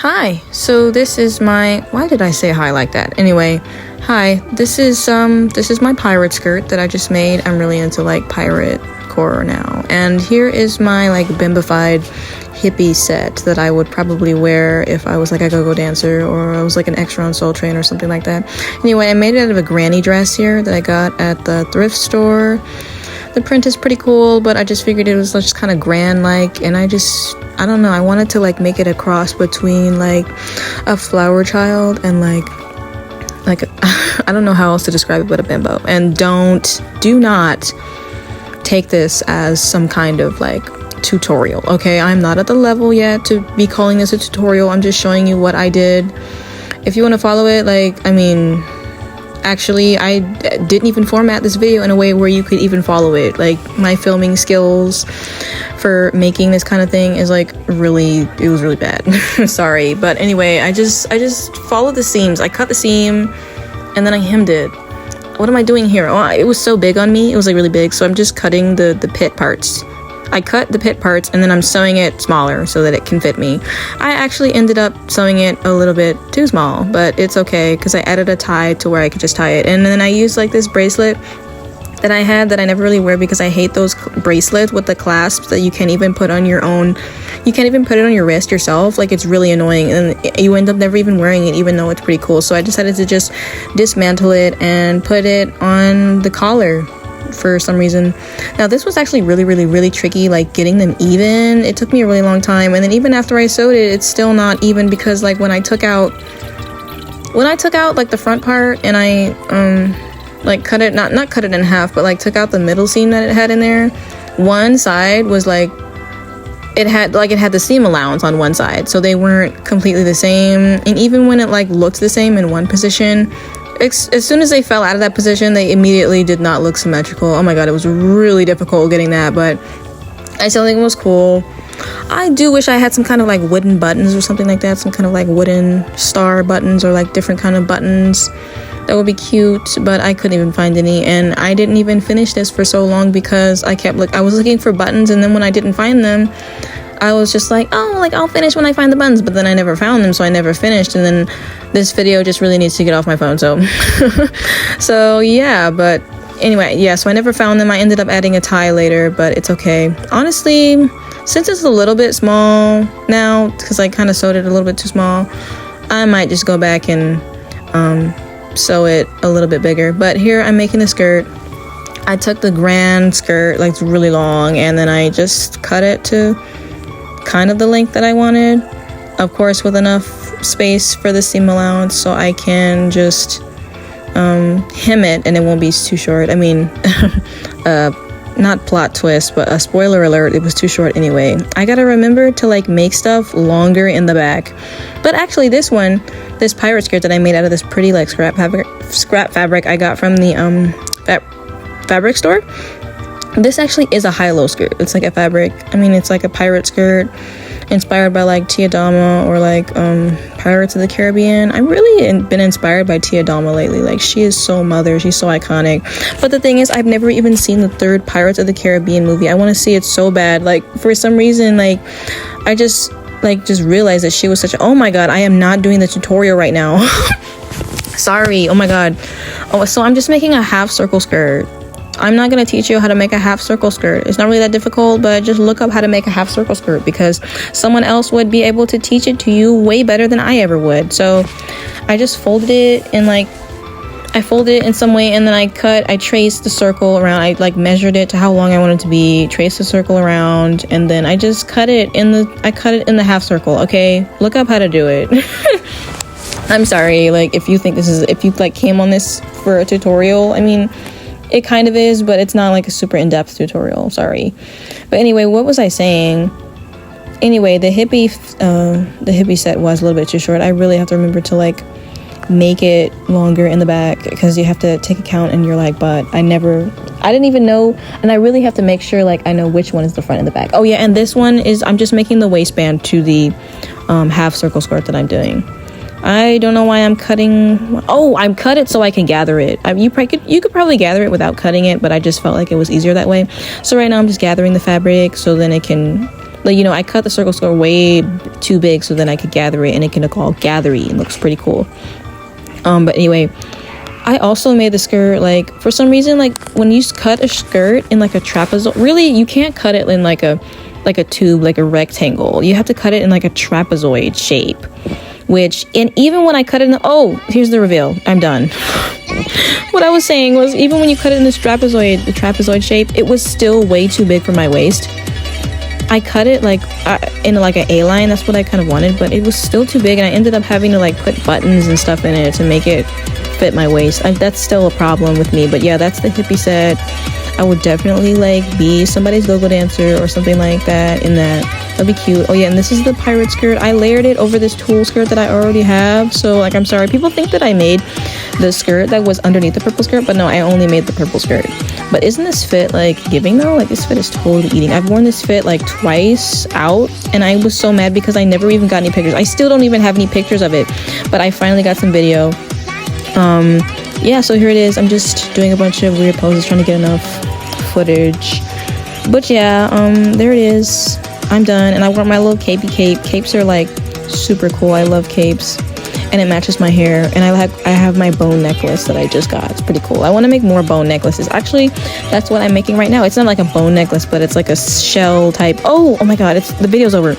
Hi, so this is my, why did I say hi like that? Anyway, hi, this is my pirate skirt that I just made. I'm really into like pirate core now. And here is my like bimbified hippie set that I would probably wear if I was like a go-go dancer or I was like an extra on Soul Train or something like that. Anyway, I made it out of a granny dress here that I got at the thrift store. The print is pretty cool, but I just figured it was just kind of grand like, and I don't know, I wanted to like make it a cross between like a flower child and like I don't know how else to describe it but a bimbo. And do not take this as some kind of like tutorial, okay? I'm not at the level yet to be calling this a tutorial. I'm just showing you what I did. If you want to follow it, like, I mean, actually, I didn't even format this video in a way where you could even follow it. Like, my filming skills for making this kind of thing is like it was really bad. Sorry, but anyway, I just followed the seams. I cut the seam and then I hemmed it. What am I doing here? Oh, it was so big on me. It was like really big, so I'm just cutting the pit parts. I cut the pit parts and then I'm sewing it smaller so that it can fit me. I actually ended up sewing it a little bit too small, but it's okay because I added a tie to where I could just tie it. And then I used like this bracelet that I had that I never really wear because I hate those bracelets with the clasps that you can't even put on your own. You can't even put it on your wrist yourself. Like, it's really annoying and you end up never even wearing it even though it's pretty cool. So I decided to just dismantle it and put it on the collar for some reason. Now this was actually really tricky, like getting them even. It took me a really long time, and then even after I sewed it, it's still not even because like when I took out like the front part and I like cut it, not cut it in half, but like took out the middle seam that it had in there, one side was like it had the seam allowance on one side, so they weren't completely the same. And even when it like looked the same in one position, as soon as they fell out of that position, they immediately did not look symmetrical. Oh my god, it was really difficult getting that, but I still think it was cool. I do wish I had some kind of like wooden buttons or something like that, some kind of like wooden star buttons or like different kind of buttons. That would be cute, but I couldn't even find any, and I didn't even finish this for so long because I was looking for buttons, and then when I didn't find them, I was just like, oh, like I'll finish when I find the buttons, but then I never found them, so I never finished. And then this video just really needs to get off my phone, so so yeah. But anyway, yeah, so I never found them. I ended up adding a tie later, but it's okay. Honestly, since it's a little bit small now, because I kind of sewed it a little bit too small, I might just go back and sew it a little bit bigger. But here I'm making the skirt. I took the grand skirt, like it's really long, and then I just cut it to kind of the length that I wanted, of course with enough space for the seam allowance so I can just hem it and it won't be too short. I mean, not plot twist, but a spoiler alert, it was too short anyway. I gotta remember to like make stuff longer in the back. But actually this pirate skirt that I made out of this pretty like scrap fabric I got from the fabric store, this actually is a high-low skirt. It's like a fabric. I mean, it's like a pirate skirt inspired by like Tia Dama or like Pirates of the Caribbean. I've really been inspired by Tia Dama lately. Like, she is so mother. She's so iconic. But the thing is, I've never even seen the third Pirates of the Caribbean movie. I want to see it so bad. Like, for some reason, like, I just realized that she was such a... Oh my god, I am not doing the tutorial right now. Sorry. Oh my god. Oh, so I'm just making a half circle skirt. I'm not going to teach you how to make a half circle skirt. It's not really that difficult, but just look up how to make a half circle skirt because someone else would be able to teach it to you way better than I ever would. So I just folded it and like I folded it in some way, and then I traced the circle around. I like measured it to how long I wanted it to be, traced the circle around, and then I just cut it in the half circle. Okay, look up how to do it. I'm sorry, like if you like came on this for a tutorial, I mean, it kind of is, but it's not like a super in-depth tutorial. Sorry. But anyway, what was I saying? Anyway, the hippie set was a little bit too short. I really have to remember to like make it longer in the back because you have to take account in your like butt. I didn't even know, and I really have to make sure like I know which one is the front and the back. Oh yeah, and this one is, I'm just making the waistband to the half circle skirt that I'm doing. I don't know why I'm cutting. Oh, I'm cut it so I can gather it. You could probably gather it without cutting it, but I just felt like it was easier that way. So right now I'm just gathering the fabric so then it can like, you know, I cut the circle skirt way too big so then I could gather it and it can look all gathery and looks pretty cool. But anyway, I also made the skirt, like, for some reason, like, when you cut a skirt in like a trapezoid, really, you can't cut it in like a tube, like a rectangle. You have to cut it in like a trapezoid shape, which, and even when I cut it in, oh, here's the reveal, I'm done. What I was saying was, even when you cut it in this the trapezoid shape, it was still way too big for my waist. I cut it like in like an A-line, that's what I kind of wanted, but it was still too big, and I ended up having to like put buttons and stuff in it to make it fit my waist. That's still a problem with me, but yeah, that's the hippie set. I would definitely like be somebody's go-go dancer or something like that in that. That'd be cute. Oh yeah, and this is the pirate skirt. I layered it over this tulle skirt that I already have, so like, I'm sorry, people think that I made the skirt that was underneath the purple skirt, but no, I only made the purple skirt. But isn't this fit like giving though? Like, this fit is totally eating. I've worn this fit like twice out, and I was so mad because I never even got any pictures. I still don't even have any pictures of it, but I finally got some video. Yeah, so here it is. I'm just doing a bunch of weird poses, trying to get enough footage. But yeah, there it is. I'm done, and I wore my little capey cape. Capes are like super cool. I love capes, and it matches my hair. And I have my bone necklace that I just got. It's pretty cool. I want to make more bone necklaces. Actually, that's what I'm making right now. It's not like a bone necklace, but it's like a shell type. Oh my god, the video's over.